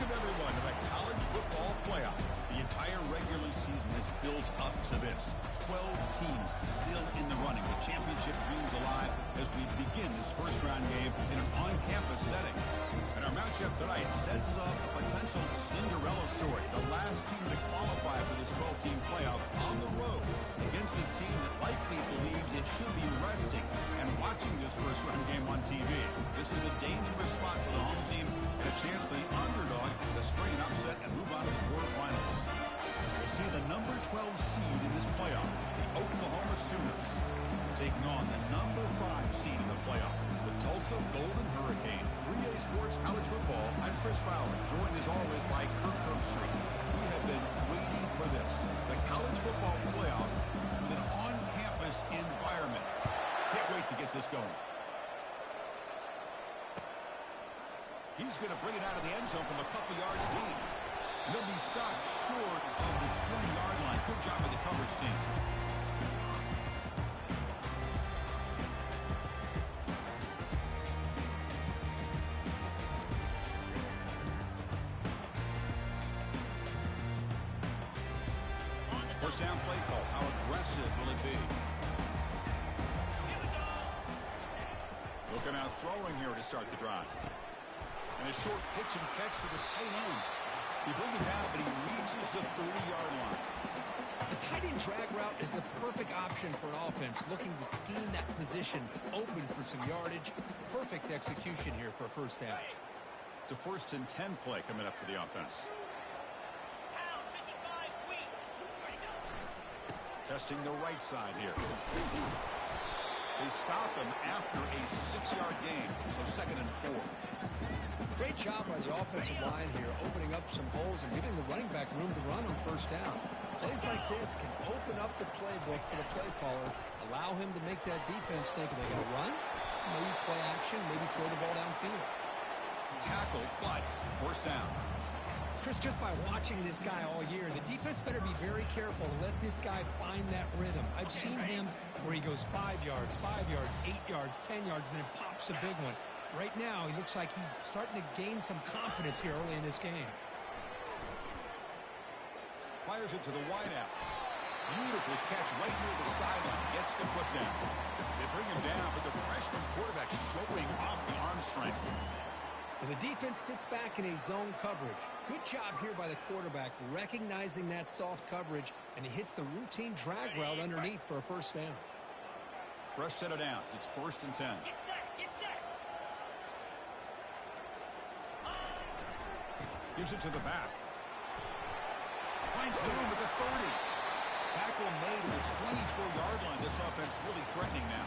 Welcome, everyone, to the College Football Playoff. The entire regular season has built up to this. 12 teams still in the running, with championship dreams alive as we begin this first-round game in an on-campus setting. And our matchup tonight sets up a potential Cinderella story. The last team to qualify for this 12-team playoff on the road against a team that likely believes it should be resting and watching this first-round game on TV. This is a dangerous spot for the home team and a chance for the underdog to spring an upset and move on to the quarterfinals. As we see the number 12 seed in this playoff, the Oklahoma Sooners, taking on the number 5 seed in the playoff, the Tulsa Golden Hurricane. 3A Sports College Football, I'm Chris Fowler, joined as always by Kirk Herbstreit. We have been waiting for this, the College Football Playoff with an on-campus environment. Can't wait to get this going. He's going to bring it out of the end zone from a couple yards deep. He'll be stopped short of the 20-yard line. Good job by the coverage team. First down play call. How aggressive will it be? Looking out throwing here to start the drive. And a short pitch and catch to the tight end. He brings it down, but he reaches the 30-yard line. The tight end drag route is the perfect option for an offense looking to scheme that position open for some yardage. Perfect execution here for a first down. It's a 1st and 10 play coming up for the offense. Testing the right side here. They stop him after a 6-yard gain, so 2nd and 4. Great job by the offensive line here, opening up some holes and giving the running back room to run on first down. Plays like this can open up the playbook for the play caller, allow him to make that defense think, are they going to run? Maybe play action, maybe throw the ball downfield. Tackle, but first down. Chris, just by watching this guy all year, the defense better be very careful to let this guy find that rhythm. I've seen him where he goes 5 yards, 8 yards, 10 yards, and then pops a big one. Right now, he looks like he's starting to gain some confidence here early in this game. Fires it to the wideout. Beautiful catch right near the sideline. Gets the foot down. They bring him down, but the freshman quarterback showing off the arm strength. And the defense sits back in a zone coverage. Good job here by the quarterback recognizing that soft coverage, and he hits the routine drag route underneath for a first down. Fresh set of downs. It's 1st and 10. Gives it to the back. Finds room at the 30. Tackle made at the 24-yard line. This offense really threatening now.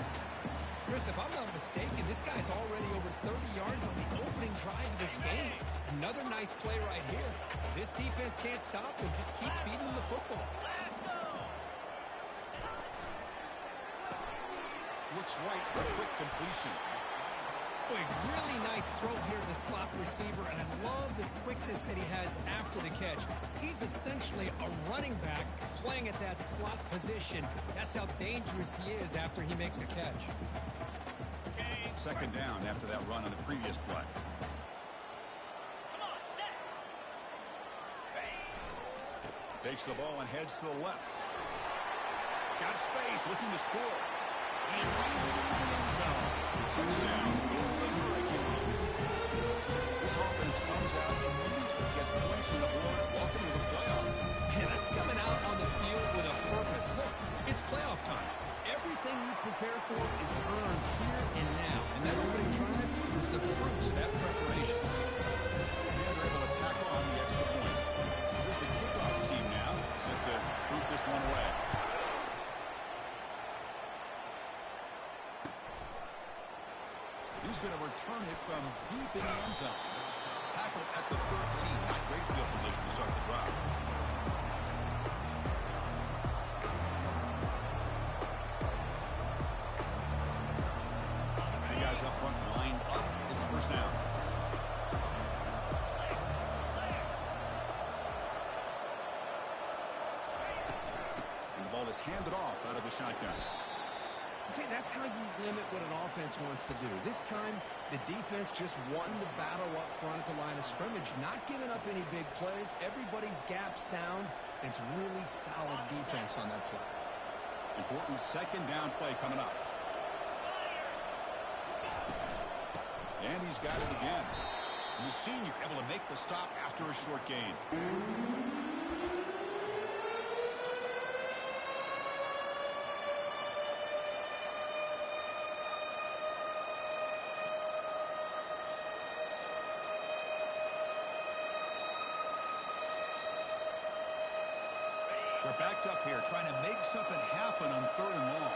Chris, if I'm not mistaken, this guy's already over 30 yards on the opening drive of this game. Another nice play right here. If this defense can't stop him, just keep feeding him the football. Looks right for a quick completion. Boy, really nice throw here to the slot receiver, and I love the quickness that he has after the catch. He's essentially a running back playing at that slot position. That's how dangerous he is after he makes a catch. 2nd down after that run on the previous play. Takes the ball and heads to the left. Got space, looking to score. And he runs it into the end zone. Touchdown, Golden Hurricane. This offense comes out and gets points on the board. Welcome to the playoff. Yeah, that's coming out on the field with a purpose. Look, it's playoff time. Everything you prepare for is earned here and now. And that opening drive was the fruits of that preparation. And they're able to tackle on the extra point. Here's the kickoff team now, set to boot this one away. He's going to return it from deep in the end zone. Tackle at the 13. Not great field position to start the drive. Many guys up front lined up. It's first down. And the ball is handed off out of the shotgun. say that's how you limit what an offense wants to do. This time, the defense just won the battle up front at the line of scrimmage, not giving up any big plays. Everybody's gap sound. It's really solid defense on that play. Important second down play coming up. And he's got it again. And the senior able to make the stop after a short gain. We're backed up here trying to make something happen on 3rd and long.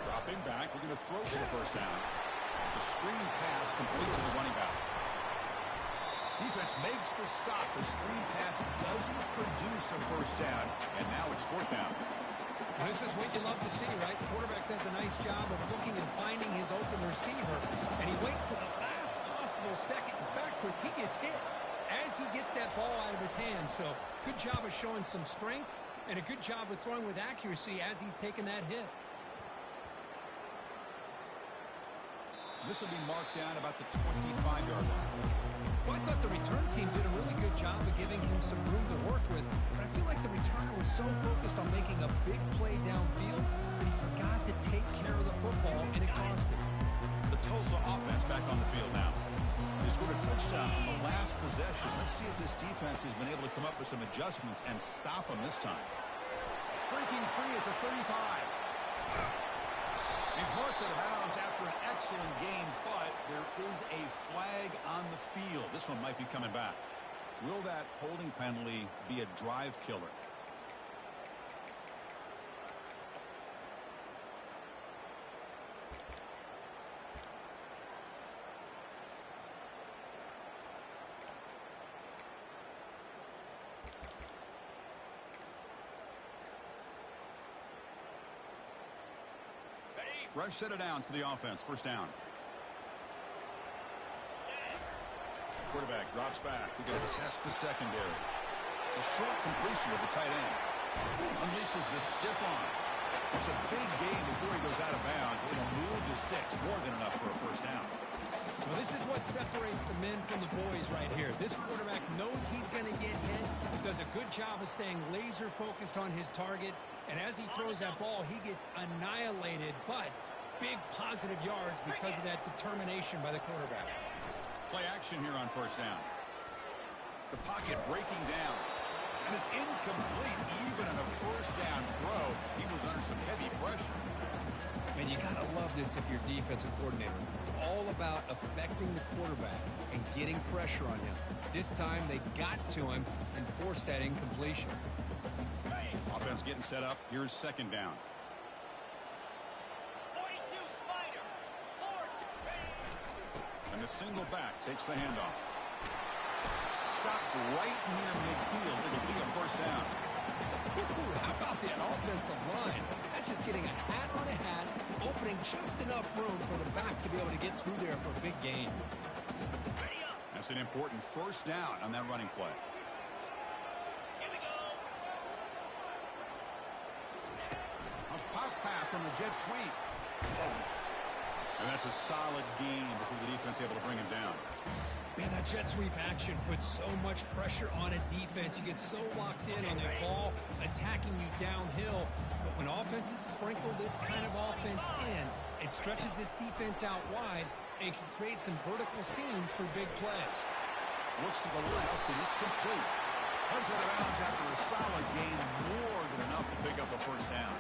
Dropping back. We're going to throw for the first down. It's a screen pass complete to the running back. Defense makes the stop. The screen pass doesn't produce a first down. And now it's 4th down. This is what you love to see, right? The quarterback does a nice job of looking and finding his open receiver. And he waits to the last possible second. In fact, Chris, he gets hit as he gets that ball out of his hands. So good job of showing some strength and a good job of throwing with accuracy as he's taking that hit. This will be marked down about the 25-yard line. Well, I thought the return team did a really good job of giving him some room to work with, but I feel like the returner was so focused on making a big play downfield that he forgot to take care of the football, and it cost him. The Tulsa offense back on the field now. They scored a touchdown on the last possession. Let's see if this defense has been able to come up with some adjustments and stop them this time. Breaking free at the 35. He's marked out of bounds after an excellent game, but there is a flag on the field. This one might be coming back. Will that holding penalty be a drive killer? Fresh set of downs for the offense. First down. Quarterback drops back. They're going to test the secondary. A short completion with the tight end. Unleashes the stiff arm. It's a big gain before he goes out of bounds. It'll move the sticks. More than enough for a first down. Well, this is what separates the men from the boys right here. This quarterback knows he's going to get hit. Does a good job of staying laser focused on his target. And as he throws that ball, he gets annihilated, but big positive yards because of that determination by the quarterback. Play action here on first down. The pocket breaking down. And it's incomplete even in a first down throw. He was under some heavy pressure. And you got to love this if you're defensive coordinator. It's all about affecting the quarterback and getting pressure on him. This time they got to him and forced that incompletion. Offense getting set up. Here's second down. 42 Spider. And the single back takes the handoff. Stopped right near midfield. It'll be a first down. Ooh, how about that offensive line? That's just getting a hat on a hat, opening just enough room for the back to be able to get through there for a big gain. That's an important first down on that running play. Pass on the jet sweep. And that's a solid gain before the defense able to bring him down. Man, that jet sweep action puts so much pressure on a defense. You get so locked in on the ball attacking you downhill. But when offenses sprinkle this kind of offense in, it stretches this defense out wide and can create some vertical seams for big plays. Looks to the left, and it's complete. Punch out of bounds after a solid gain, more than enough to pick up a first down.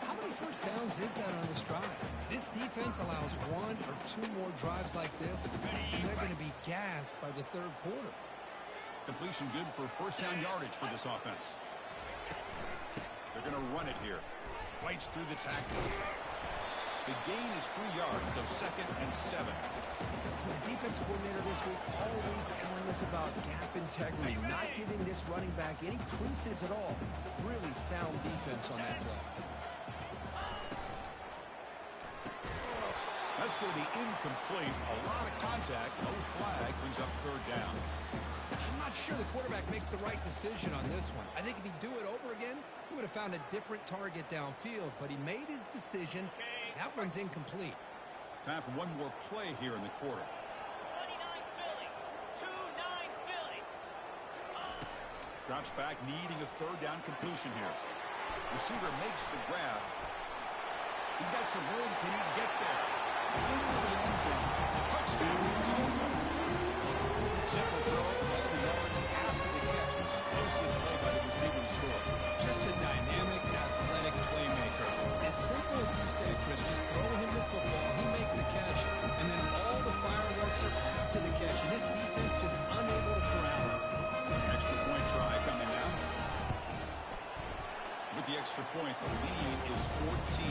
How many first downs is that on this drive? This defense allows 1 or 2 more drives like this, and they're going to be gassed by the third quarter. Completion good for first down yardage for this offense. They're going to run it here. Bites through the tackle. The gain is 3 yards, so second and 7. The defensive coordinator this week always telling us about gap integrity, not giving this running back any creases at all. Really sound defense on that play. That's going to be incomplete. A lot of contact. No flag. Brings up third down. I'm not sure the quarterback makes the right decision on this one. I think if he'd do it over again, he would would have found a different target downfield, but he made his decision. That one's incomplete. Time for one more play here in the quarter. 29 Philly. 2-9 Philly. Drops back, needing a third down completion here. Receiver makes the grab. He's got some room. Can he get there? Into the end zone. Touchdown, Tulsa. Simple throw, all the yards after the catch. Explosive play by the receiver to score. Just a dynamic, athletic playmaker. As simple as you say, Chris, just throw him the football, he makes a catch, and then all the fireworks are after the catch. And this defense just unable to corral him. Extra point try coming now. With the extra point, the lead is 14.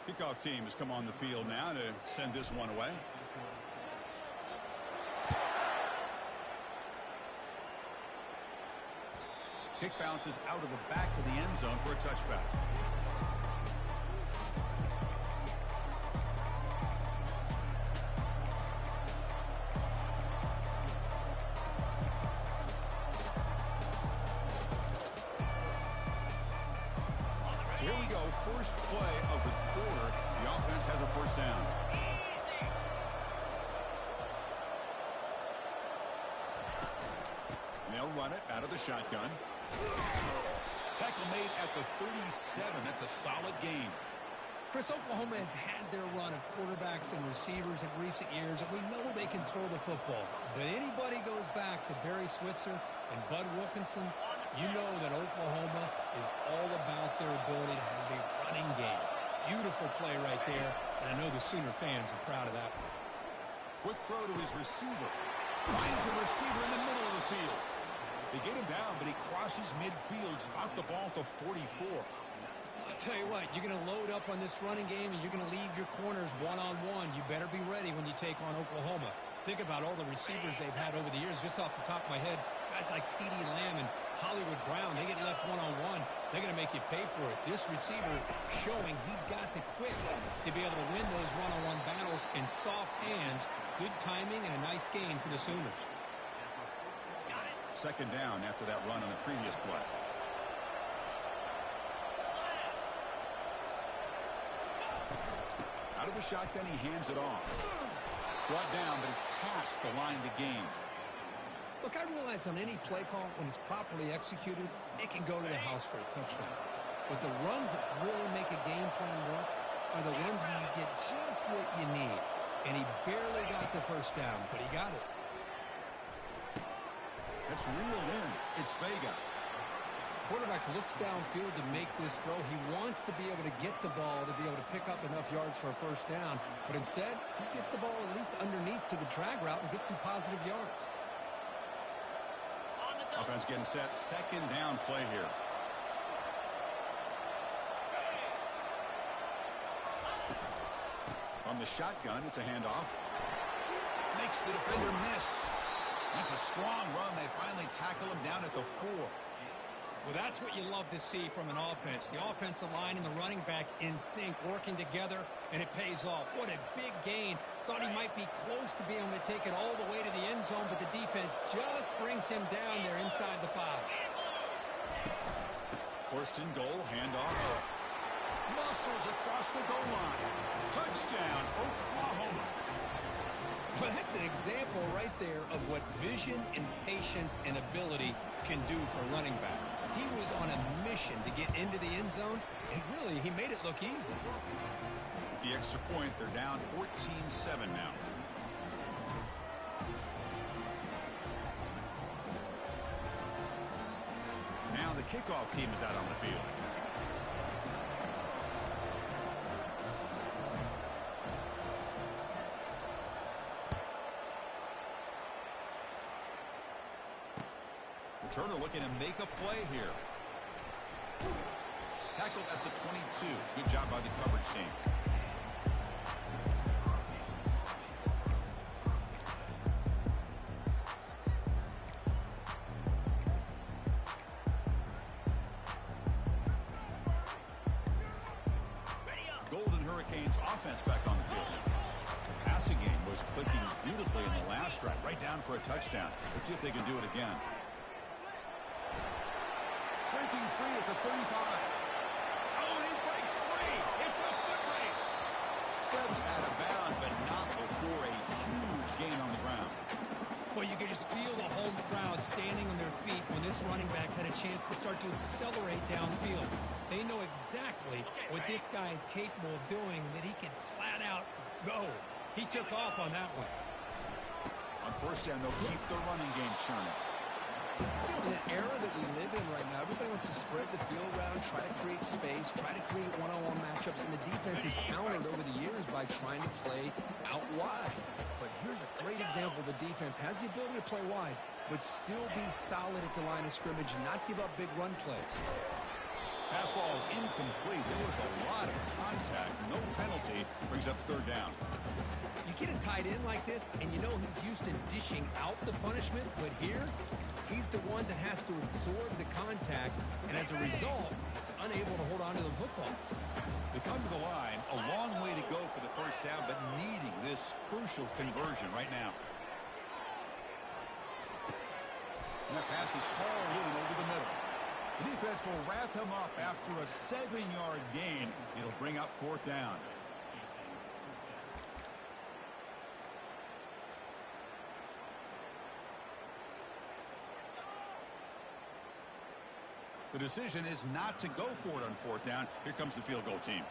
Kickoff team has come on the field now to send this one away. Kick bounces out of the back of the end zone for a touchback. So here we go, first play of the quarter. The offense has a first down. They'll run it out of the shotgun. Tackle made at the 37. That's a solid gain. Chris, Oklahoma has had their run of quarterbacks and receivers in recent years, and we know they can throw the football. But anybody goes back to Barry Switzer and Bud Wilkinson, you know that Oklahoma is all about their ability to have a running game. Beautiful play right there, and I know the Sooner fans are proud of that one. Quick throw to his receiver. Finds a receiver in the middle of the field. They get him down, but he crosses midfield, spot the ball to 44. I'll tell you what, you're going to load up on this running game, and you're going to leave your corners one-on-one. You better be ready when you take on Oklahoma. Think about all the receivers they've had over the years. Just off the top of my head, guys like CeeDee Lamb and Hollywood Brown, they get left one-on-one. They're going to make you pay for it. This receiver showing he's got the quicks to be able to win those one-on-one battles in soft hands. Good timing and a nice gain for the Sooners. Second down after that run on the previous play. Out of the shotgun, he hands it off. Brought down, but it's past the line to gain. Look, I realize on any play call, when it's properly executed, it can go to the house for a touchdown. But the runs that really make a game plan work are the ones where you get just what you need. And he barely got the first down, but he got it. It's reeled in. It's Vega. Quarterback looks downfield to make this throw. He wants to be able to get the ball to be able to pick up enough yards for a first down. But instead, he gets the ball at least underneath to the drag route and gets some positive yards. Offense getting set. Second down play here. On the shotgun, it's a handoff. Makes the defender miss. That's a strong run. They finally tackle him down at the 4. Well, that's what you love to see from an offense. The offensive line and the running back in sync, working together, and it pays off. What a big gain. Thought he might be close to being able to take it all the way to the end zone, but the defense just brings him down there inside the 5. First and goal, handoff. Muscles across the goal line. Touchdown, Oklahoma. Well, that's an example right there of what vision and patience and ability can do for a running back. He was on a mission to get into the end zone, and really, he made it look easy. With the extra point, they're down 14-7 now. Now the kickoff team is out on the field. Turner looking to make a play here. Tackled at the 22. Good job by the coverage team. Canes offense back on the field. The passing game was clicking beautifully in the last drive, right down for a touchdown. Let's see if they can do it again. Breaking free at the 35. Oh, he breaks free. It's a foot race. Steps out of bounds, but not before a huge gain on the ground. Well, you could just feel the home crowd standing on their feet when this running back had a chance to start to accelerate downfield. They know exactly what this guy is capable of doing and that he can flat out go. He took off on that one. On first down, they'll keep the running game churning. In an era that we live in right now, everybody wants to spread the field around, try to create space, try to create one-on-one matchups, and the defense is countered over the years by trying to play out wide. But here's a great example. The defense has the ability to play wide, but still be solid at the line of scrimmage and not give up big run plays. Pass ball is incomplete. There was a lot of contact. No penalty. Brings up third down. You get a tight end like this, and you know he's used to dishing out the punishment, but here, he's the one that has to absorb the contact, and as a result, he's unable to hold on to the football. They come to the line, a long way to go for the first down, but needing this crucial conversion right now. And that pass is hauled in over the middle. The defense will wrap him up after a 7-yard gain. It'll bring up fourth down. The decision is not to go for it on fourth down. Here comes the field goal team.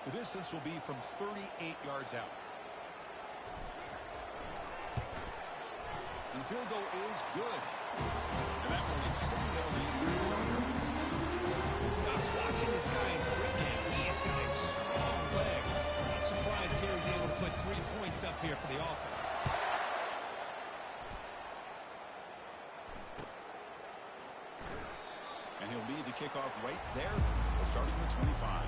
The distance will be from 38 yards out. And the field goal is good. And that will extend their lead even further. I was watching this guy in pregame. He has got a strong leg. Not surprised here he's able to put 3 points up here for the offense. And he'll lead the kickoff right there. We'll start at the 25.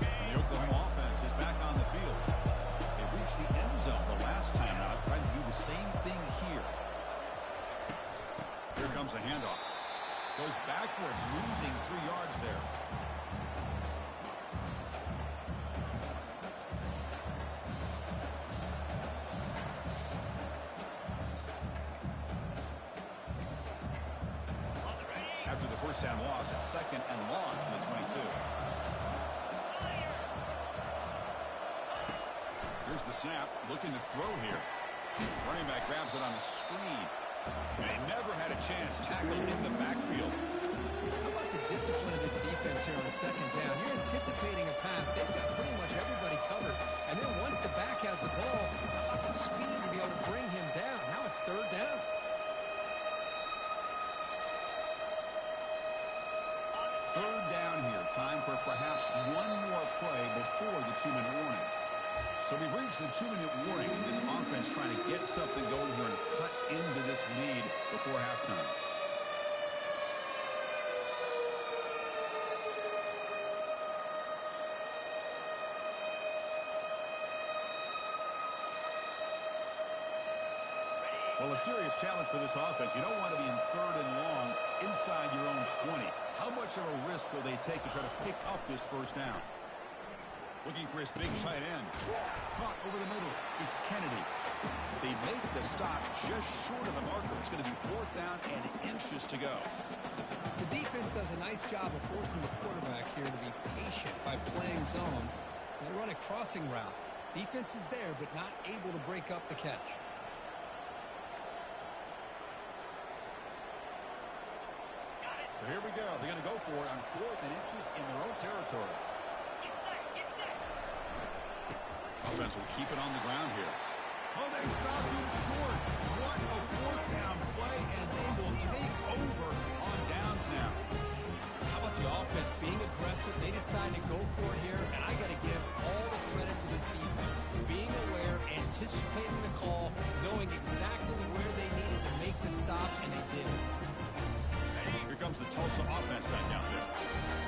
And the Oklahoma offense is back on the field. They reached the end zone the last time out, trying to do the same thing here. Here comes a handoff. Goes backwards, losing 3 yards there. After the first down loss, it's second and long from the 22. Here's the snap, looking to throw here. Running back grabs it on a screen. And he never had a chance, tackled in the backfield. How about the discipline of this defense here on a second down? You're anticipating a pass. They've got pretty much everybody covered. And then once the back has the ball, how about the speed to be able to bring him down? Now it's third down. Third down here. Time for perhaps one more play before the 2-minute warning. So we've reached the 2-minute warning, and this offense trying to get something going here and cut into this lead before halftime. Well, a serious challenge for this offense. You don't want to be in third and long inside your own 20. How much of a risk will they take to try to pick up this first down? Looking for his big tight end. Caught over the middle. It's Kennedy. They make the stop just short of the marker. It's going to be fourth down and inches to go. The defense does a nice job of forcing the quarterback here to be patient by playing zone. They run a crossing route. Defense is there, but not able to break up the catch. So here we go. They're going to go for it on fourth and inches in their own territory. Offense will keep it on the ground here. Oh, they stopped him short. What a fourth down play, and they will take over on downs now. How about the offense being aggressive? They decide to go for it here, and I got to give all the credit to this defense. Being aware, anticipating the call, knowing exactly where they needed to make the stop, and they did. Here comes the Tulsa offense back out there.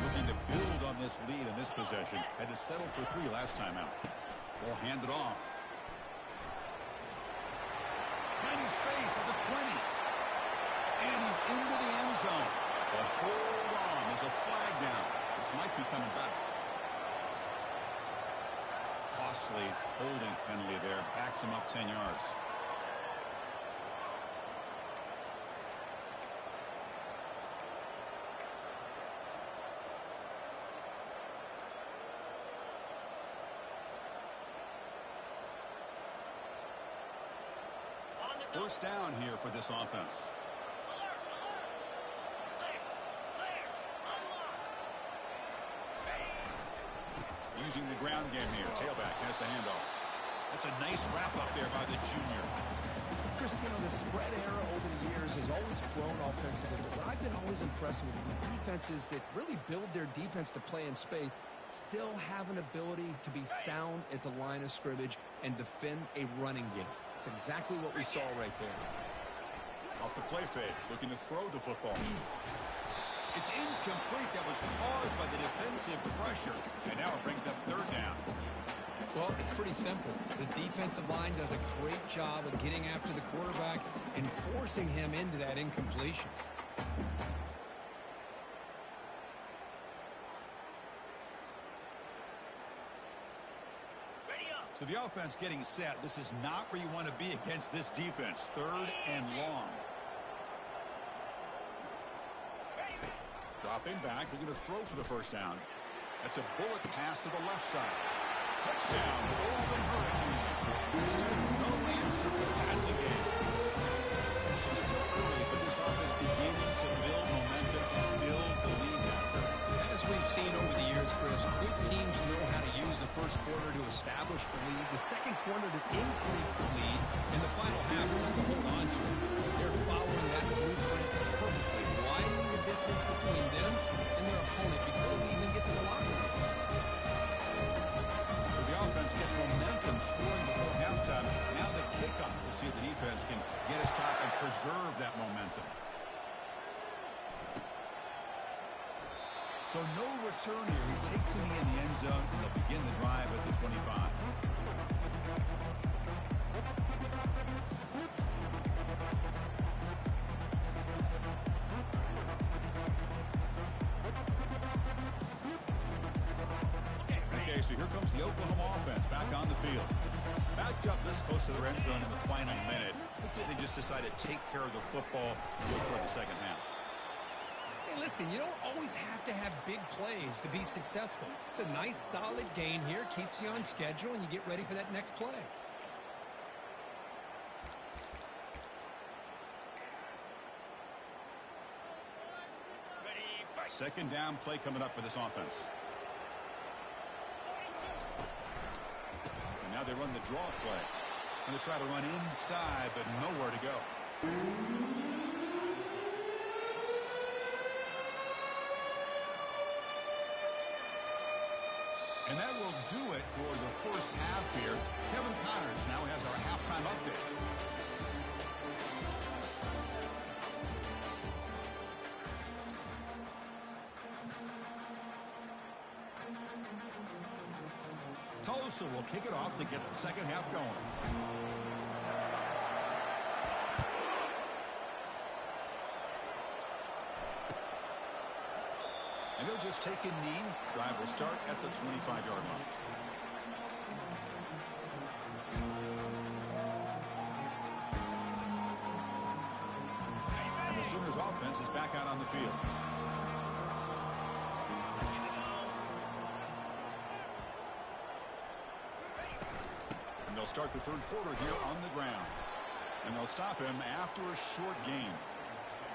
Looking to build on this lead in this possession. Had to settle for 3 last time out. Ball handed off. Plenty of space at the 20. might be coming back. Costly holding penalty there. Backs him up 10 yards. First down here for this offense. Using the ground game here. Tailback has the handoff. That's a nice wrap up there by the junior. Chris, you know, the spread era over the years has always grown offensively, but what I've been always impressed with defenses that really build their defense to play in space still have an ability to be sound at the line of scrimmage and defend a running game. It's exactly what we saw right there. Off the play fake, looking to throw the football. It's incomplete. That was caused by the defensive pressure. And now it brings up third down. Well, it's pretty simple. The defensive line does a great job of getting after the quarterback and forcing him into that incompletion. So the offense getting set. This is not where you want to be against this defense. Third and long. Dropping back. They're going to throw for the first down. That's a bullet pass to the left side. Touchdown, Golden Hurricane. Still no answer for the passing game. So still early, but this offense beginning to build momentum and build the lead now. As we've seen over the years, Chris, good teams know how to use the first quarter to establish the lead, the second quarter to increase the lead, and the final half is to hold on to it. They're following that blueprint perfectly, widening the distance between them and their opponent before we even get to the locker room. So the offense gets momentum scoring before halftime. Now the kickoff. We'll see if the defense can get his top and preserve that momentum. So no return here. He takes it in the end zone, and they'll begin the drive at the 25. Okay, so here comes the Oklahoma offense back on the field. Backed up this close to the end zone in the final minute. Let's see if they just decide to take care of the football and go toward the second half. Hey, listen, you don't always have to have big plays to be successful. It's a nice, solid gain here, keeps you on schedule, and you get ready for that next play. Second down play coming up for this offense. And now they run the draw play. And they try to run inside, but nowhere to go. And that will do it for the first half here. Kevin Connors now has our halftime update. Tulsa will kick it off to get the second half going. And he'll just take a knee. Drive will start at the 25-yard line. And the Sooners offense is back out on the field. And they'll start the third quarter here on the ground. And they'll stop him after a short game.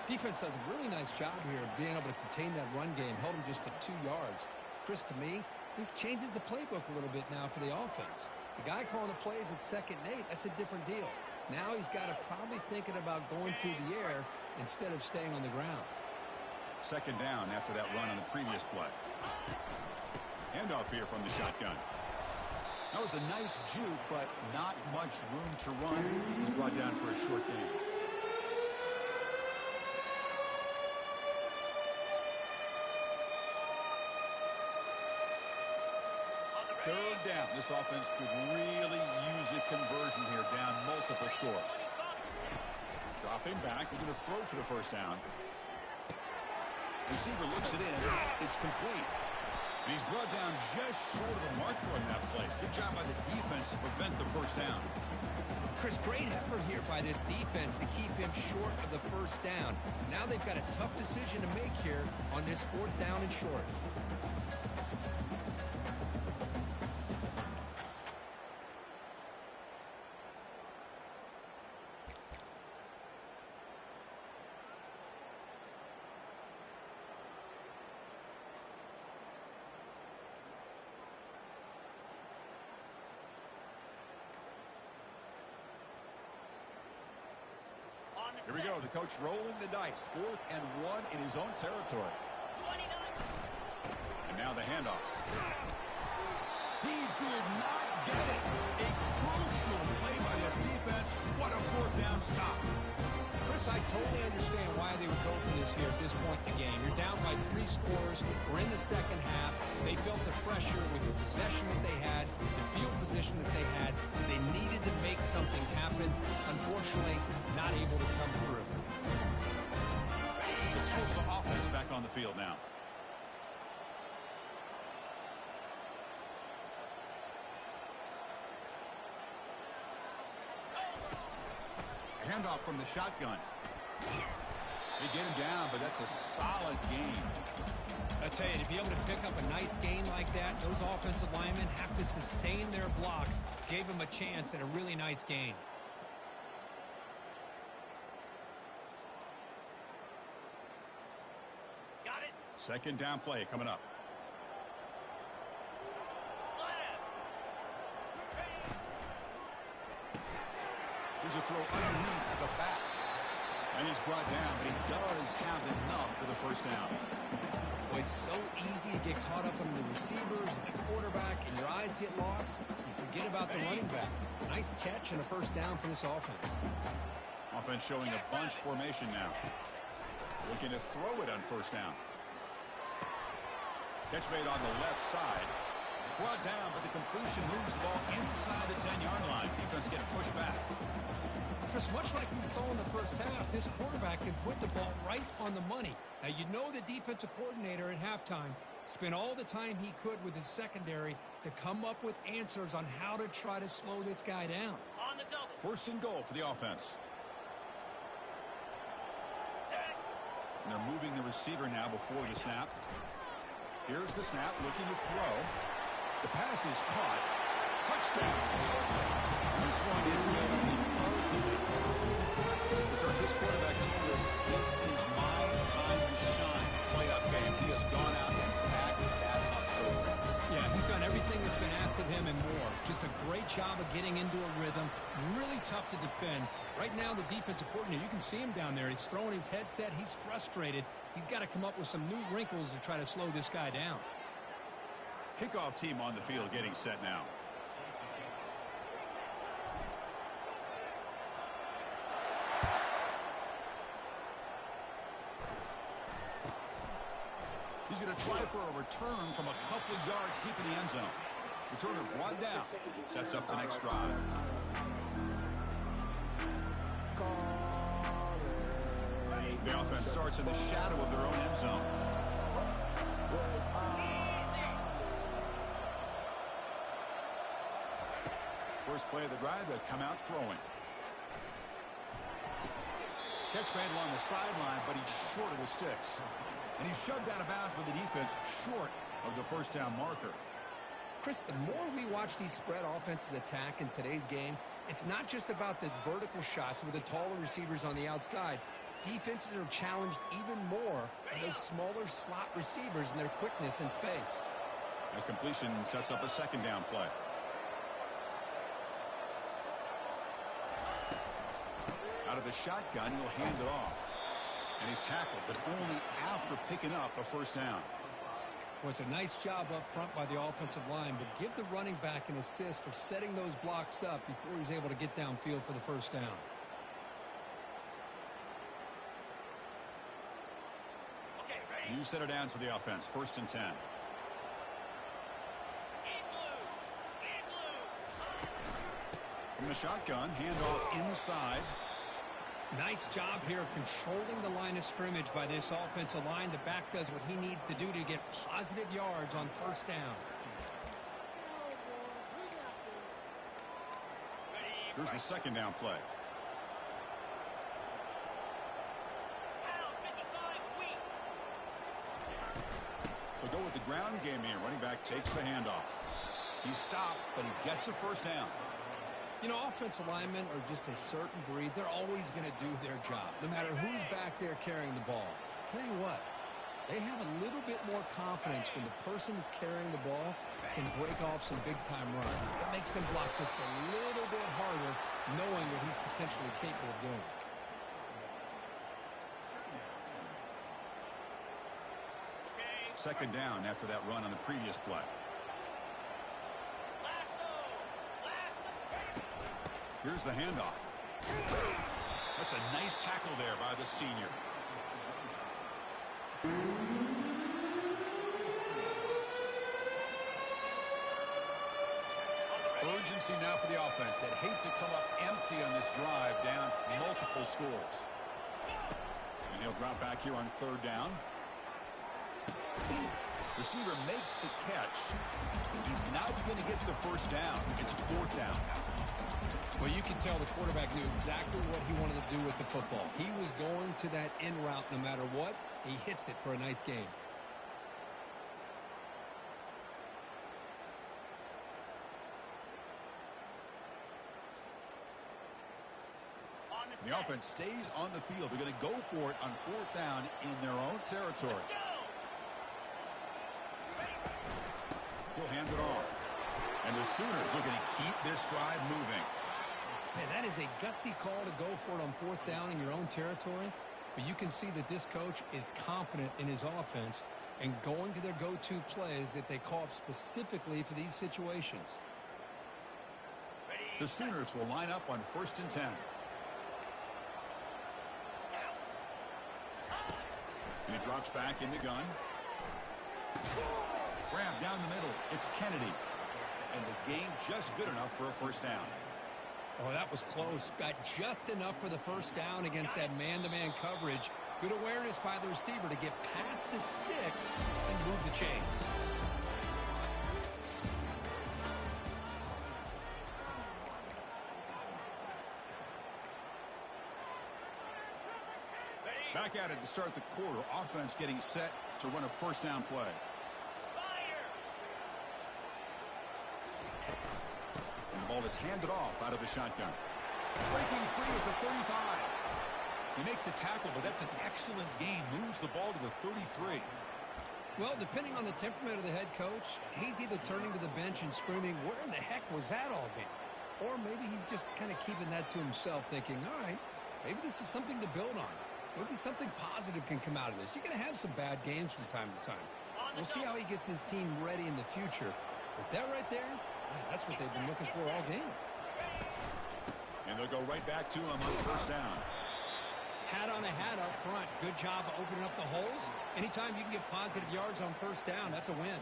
Defense does a really nice job here of being able to contain that run game, held him just to 2 yards. Chris, to me, this changes the playbook a little bit now for the offense. The guy calling the plays at 2nd and 8, that's a different deal. Now he's got to probably thinking about going through the air instead of staying on the ground. Second down after that run on the previous play. Handoff here from the shotgun. That was a nice juke, but not much room to run. He's brought down for a short gain. Third down. This offense could really use a conversion here, down multiple scores. Dropping back. They're going to throw for the first down. Receiver looks it in. It's complete. And he's brought down just short of the marker on that play. Good job by the defense to prevent the first down. Chris, great effort here by this defense to keep him short of the first down. Now they've got a tough decision to make here on this 4th down and short. Here we go. The coach rolling the dice. 4th and 1 in his own territory. 29. And now the handoff. He did not get it. A crucial play by this defense. What a 4th down stop. Chris, I totally understand why they would go for this here at this point in the game. You're down by 3 scores. We're in the second half. They felt the pressure with the possession that they had, the field position that they had. They needed to make something happen. Unfortunately, not able to come through. The Tulsa offense back on the field now. Handoff from the shotgun. They get him down, but that's a solid game. I tell you, to be able to pick up a nice gain like that, those offensive linemen have to sustain their blocks. Gave them a chance at a really nice gain. Got it. 2nd down play coming up. Slam. Here's a throw underneath to the back. And he's brought down, but he does have enough for the first down. Well, it's so easy to get caught up on the receivers and the quarterback, and your eyes get lost. You forget about the running back. Nice catch and a first down for this offense. Offense showing a bunch formation now. Looking to throw it on first down. Catch made on the left side. Brought down, but the completion moves the ball inside the 10-yard line. Defense getting pushed back. Chris, much like we saw in the first half, this quarterback can put the ball right on the money. Now, you know the defensive coordinator at halftime spent all the time he could with his secondary to come up with answers on how to try to slow this guy down. On the double. 1st and goal for the offense. Set. And they're moving the receiver now before the snap. Here's the snap, looking to throw. The pass is caught. Touchdown, Tulsa. This one is going to be ugly. Because this quarterback told us this is my time to shine. Playoff game. He has gone out and packed that up so far. Yeah, he's done everything that's been asked of him and more. Just a great job of getting into a rhythm. Really tough to defend. Right now, the defensive coordinator, you can see him down there. He's throwing his headset. He's frustrated. He's got to come up with some new wrinkles to try to slow this guy down. Kickoff team on the field getting set now. He's going to try for a return from a couple of yards deep in the end zone. Returner brought down. Sets up the next drive. The offense starts in the shadow of their own end zone. First play of the drive, they come out throwing. Catch made along the sideline, but he's short of the sticks. And he's shoved out of bounds with the defense short of the first down marker. Chris, the more we watch these spread offenses attack in today's game, it's not just about the vertical shots with the taller receivers on the outside. Defenses are challenged even more by those smaller slot receivers and their quickness in space. A completion sets up a 2nd down play. Out of the shotgun, he'll hand it off. And he's tackled, but only after picking up a first down. Well, it's a nice job up front by the offensive line, but give the running back an assist for setting those blocks up before he's able to get downfield for the first down. Okay, ready. New set of downs for the offense. 1st and 10. In blue. In blue. From the shotgun, handoff inside. Nice job here of controlling the line of scrimmage by this offensive line. The back does what he needs to do to get positive yards on first down. Here's the second down play. They'll go with the ground game here. Running back takes the handoff. He's stopped, but he gets a first down. You know, offensive linemen are just a certain breed. They're always going to do their job, no matter who's back there carrying the ball. I'll tell you what, they have a little bit more confidence when the person that's carrying the ball can break off some big-time runs. It makes them block just a little bit harder, knowing what he's potentially capable of doing. Second down after that run on the previous play. Here's the handoff. That's a nice tackle there by the senior. Urgency now for the offense that hates to come up empty on this drive, down multiple scores. And he'll drop back here on third down. Receiver makes the catch. He's now going to get the first down. It's fourth down. Well, you can tell the quarterback knew exactly what he wanted to do with the football. He was going to that in route no matter what. He hits it for a nice gain. The offense stays on the field. They're going to go for it on fourth down in their own territory. He'll hand it off. And the Sooners are going to keep this drive moving. Man, that is a gutsy call to go for it on fourth down in your own territory. But you can see that this coach is confident in his offense and going to their go-to plays that they call up specifically for these situations. The Sooners will line up on 1st and 10. And he drops back in the gun. Grab down the middle. It's Kennedy. And the game just good enough for a first down. Oh, that was close. Got just enough for the first down against that man-to-man coverage. Good awareness by the receiver to get past the sticks and move the chains. Back at it to start the quarter. Offense getting set to run a first down play. And the ball is handed off out of the shotgun. Breaking free at the 35. You make the tackle, but that's an excellent gain. Moves the ball to the 33. Well, depending on the temperament of the head coach, he's either turning to the bench and screaming, where in the heck was that all game? Or maybe he's just kind of keeping that to himself, thinking, all right, maybe this is something to build on. Maybe something positive can come out of this. You're going to have some bad games from time to time. We'll see how he gets his team ready in the future. But that right there, that's what they've been looking for all game. And they'll go right back to him on first down. Hat on a hat up front. Good job of opening up the holes. Anytime you can get positive yards on first down, that's a win.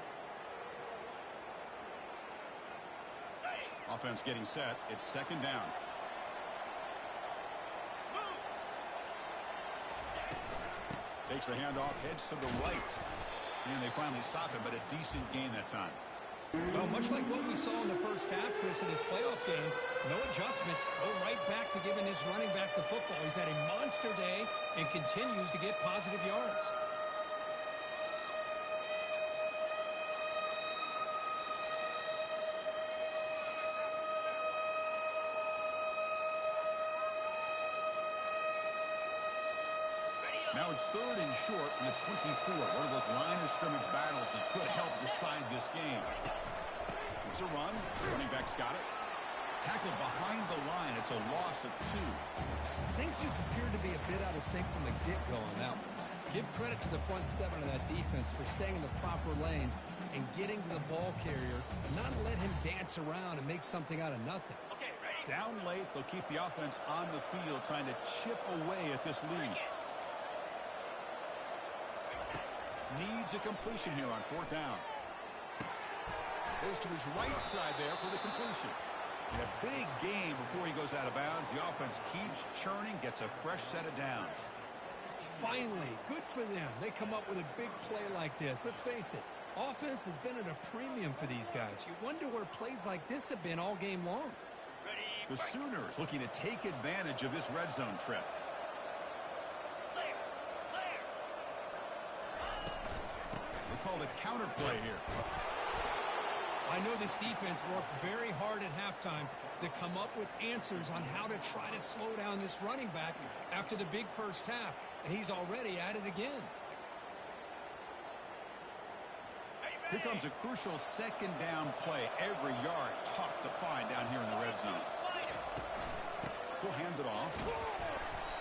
Offense getting set. It's second down. Takes the handoff, heads to the right. And they finally stop him, but a decent gain that time. Well, much like what we saw in the first half, Chris, in this playoff game, no adjustments. Go right back to giving his running back the football. He's had a monster day and continues to get positive yards. Now it's third and short in the 24. One of those line of scrimmage battles that could help decide this game. It's a run. Running back's got it. Tackled behind the line. It's a loss of 2. Things just appeared to be a bit out of sync from the get-go on that one. Give credit to the front seven of that defense for staying in the proper lanes and getting to the ball carrier, not let him dance around and make something out of nothing. Okay, ready? Down late, they'll keep the offense on the field trying to chip away at this lead. Needs a completion here on fourth down. Goes to his right side there for the completion. In a big game before he goes out of bounds, the offense keeps churning, gets a fresh set of downs. Finally, good for them. They come up with a big play like this. Let's face it, offense has been at a premium for these guys. You wonder where plays like this have been all game long. The Sooners looking to take advantage of this red zone trip. They call the counter play here. I know this defense worked very hard at halftime to come up with answers on how to try to slow down this running back after the big first half, and he's already at it again. Here comes a crucial second down play. Every yard tough to find down here in the red zone. He'll hand it off.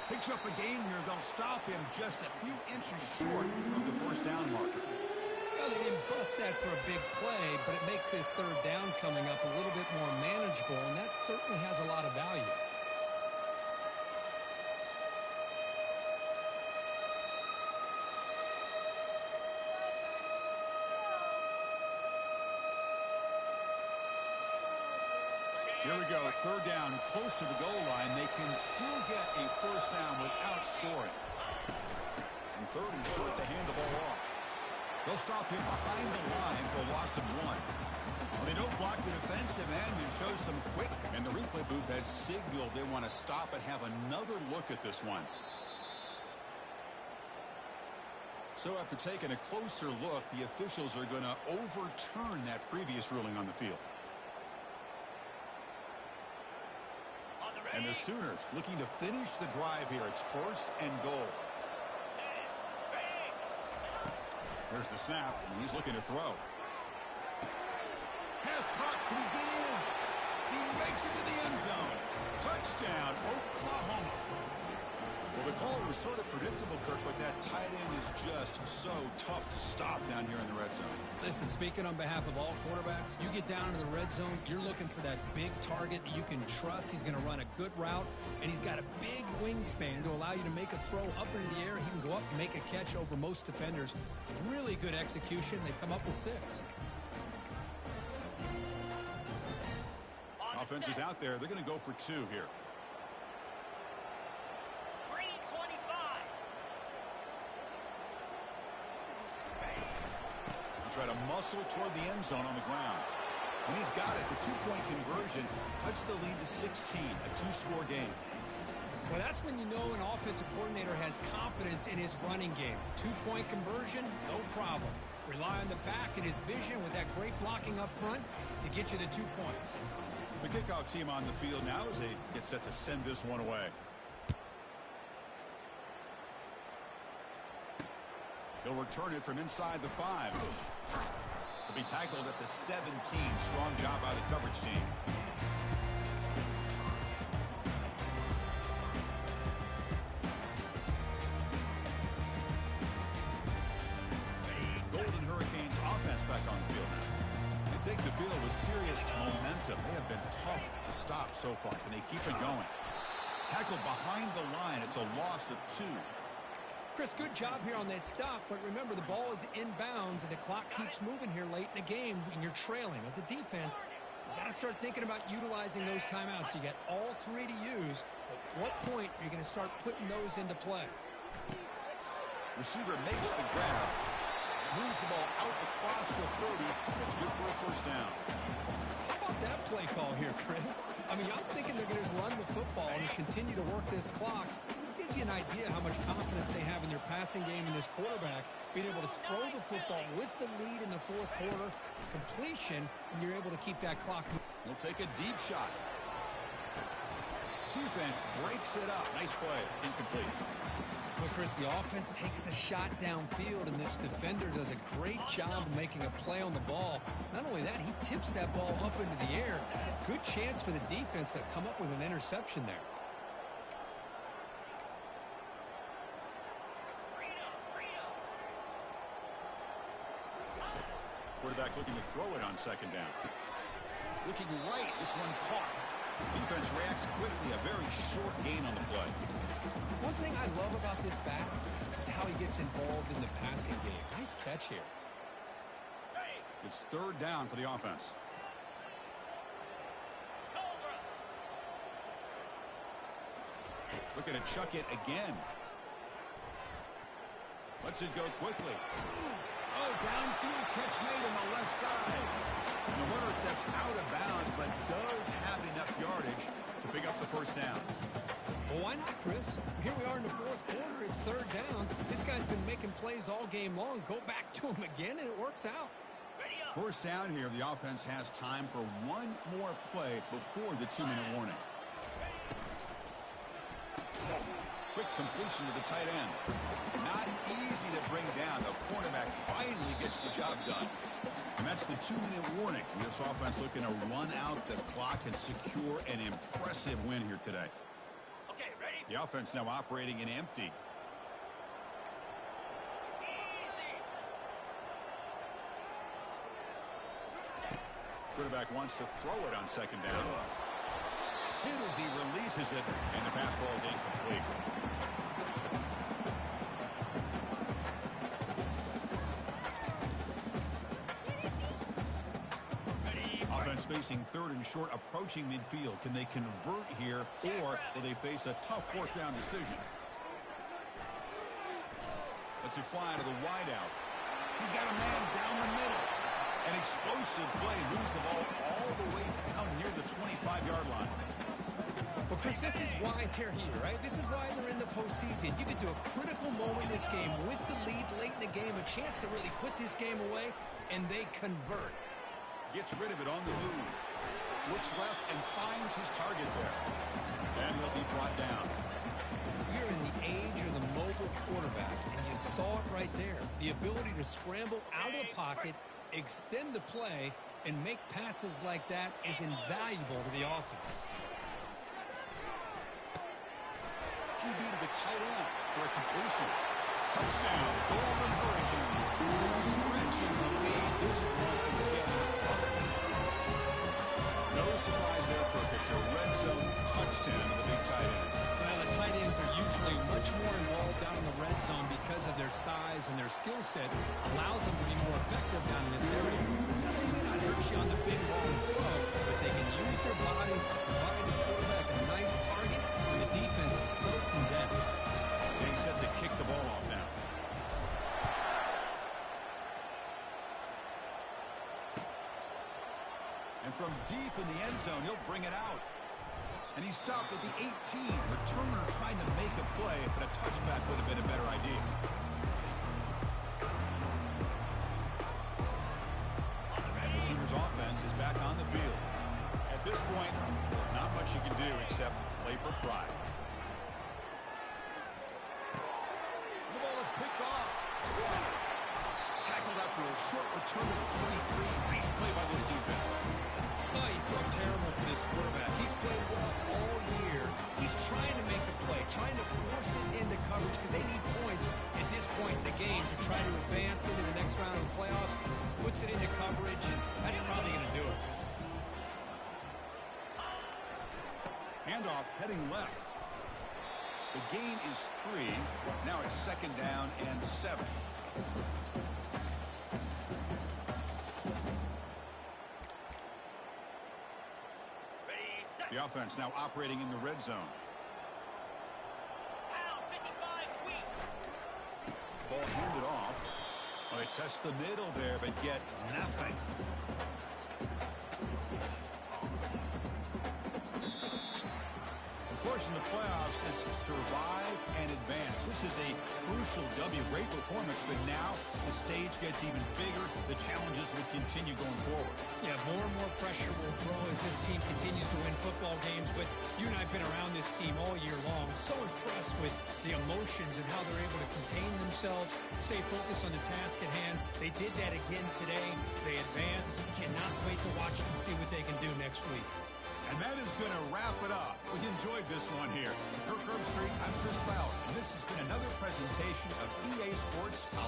Picks up a gain here. They'll stop him just a few inches short of the first down marker. Well, they didn't bust that for a big play, but it makes this third down coming up a little bit more manageable, and that certainly has a lot of value. Here we go, third down, close to the goal line. They can still get a first down without scoring. And third and short to hand the ball off. They'll stop him behind the line for a loss of 1. Well, they don't block the defensive end and show some quick. And the replay booth has signaled they want to stop and have another look at this one. So after taking a closer look, the officials are going to overturn that previous ruling on the field. And the Sooners looking to finish the drive here. It's first and goal. There's the snap, and he's looking to throw. Pass caught. Can he get in? He makes it to the end zone. Touchdown, Oklahoma. Well, the call was sort of predictable, Kirk, but that tight end is just so tough to stop down here in the red zone. Listen, speaking on behalf of all quarterbacks, you get down to the red zone, you're looking for that big target that you can trust. He's going to run a good route, and he's got a big wingspan to allow you to make a throw up into the air. He can go up and make a catch over most defenders. Really good execution. They come up with 6. Offense is out there. They're going to go for 2 here. Try to muscle toward the end zone on the ground. And he's got it. The 2-point conversion cuts the lead to 16, a 2-score game. Well, that's when you know an offensive coordinator has confidence in his running game. 2-point conversion, no problem. Rely on the back and his vision with that great blocking up front to get you the 2 points. The kickoff team on the field now as they get set to send this one away. He'll return it from inside the 5. He'll be tackled at the 17. Strong job by the coverage team. Golden Hurricanes offense back on the field now. They take the field with serious momentum. They have been tough to stop so far. Can they keep it going? Tackled behind the line. It's a loss of 2. Chris, good job here on that stop, but remember the ball is inbounds and the clock keeps moving here late in the game and you're trailing. As a defense, you got to start thinking about utilizing those timeouts. You got all 3 to use, but what point are you going to start putting those into play? Receiver makes the grab, moves the ball out across the 30. It's good for a first down. How about that play call here, Chris? I mean, I'm thinking they're going to run the football and continue to work this clock. This gives you an idea how much confidence they have in their passing game and this quarterback being able to throw the football with the lead in the 4th quarter, completion, and you're able to keep that clock moving. He'll take a deep shot. Defense breaks it up. Nice play. Incomplete. Well, Chris, the offense takes a shot downfield, and this defender does a great job of making a play on the ball. Not only that, he tips that ball up into the air. Good chance for the defense to come up with an interception there. Quarterback looking to throw it on second down. Looking right. This one caught. Defense reacts quickly. A very short gain on the play. One thing I love about this back is how he gets involved in the passing game. Nice catch here. It's third down for the offense. Looking to chuck it again. Lets it go quickly. Oh, downfield catch made on the left side. And the runner steps out of bounds, but does have enough yardage to pick up the first down. Well, why not, Chris? Here we are in the fourth quarter. It's third down. This guy's been making plays all game long. Go back to him again, and it works out. First down here. The offense has time for one more play before the 2-minute warning. Quick completion to the tight end. Not easy to bring down. The cornerback finally gets the job done. And that's the 2-minute warning. This offense looking to run out the clock and secure an impressive win here today. Okay, ready? The offense now operating in empty. Quarterback wants to throw it on second down. Hit as he releases it, and the pass ball is incomplete. Offense facing third and short, approaching midfield. Can they convert here, or will they face a tough fourth down decision? Lets it fly to the wideout. He's got a man down the middle. An explosive play moves the ball all the way down near the 25-yard line. Well, Chris, this is why they're here, right? This is why they're in the postseason. You get to a critical moment in this game with the lead late in the game, a chance to really put this game away, and they convert. Gets rid of it on the move. Looks left and finds his target there. And he'll be brought down. We're in the age of the mobile quarterback, and you saw it right there. The ability to scramble out of the pocket, extend the play, and make passes like that is invaluable to the offense. QB to the tight end for a completion. Touchdown, Golden Hurricane. Stretching the lead. This one is getting up. No surprise there, Cook. It's a red zone touchdown to the big tight end. Well, the tight ends are usually much more involved down in the red zone because of their size and their skill set allows them to be more effective down in this area. Now, they may not hurt you on the big ball and throw, but they can use their bodies to provide the quarterback a nice target when the defense is so condensed. Getting set to kick the ball off now. And from deep in the end zone, he'll bring it out. And he stopped at the 18. Returner trying to make a play, but a touchback would have been a better idea. And the Sooners offense is back on the field. At this point, not much you can do except play for pride. The ball is picked off. Tackled after a short return to the 23. Nice play by this defense. Oh, you feel terrible for this quarterback. He's played well all year. He's trying to make a play, trying to force it into coverage because they need points at this point in the game to try to advance into the next round of the playoffs. Puts it into coverage, and that's probably going to do it. Handoff heading left. The gain is 3. Now it's second down and 7. The offense now operating in the red zone. Ball handed off. Well, they test the middle there, but get nothing. Of course, in the playoffs, it's survive and advance. This is a crucial W. Great performance, but now the stage gets even bigger. The challenges will continue going forward. Yeah, more and more pressure will grow as this team continues to win football games, but you and I have been around this team all year long. So impressed with the emotions and how they're able to contain themselves, stay focused on the task at hand. They did that again today. They advance. Cannot wait to watch and see what they can do next week. And that is going to wrap it up. We enjoyed this one here. Kirk Herbstreit, I'm Chris Fowler, and this has been another presentation of EA Sports College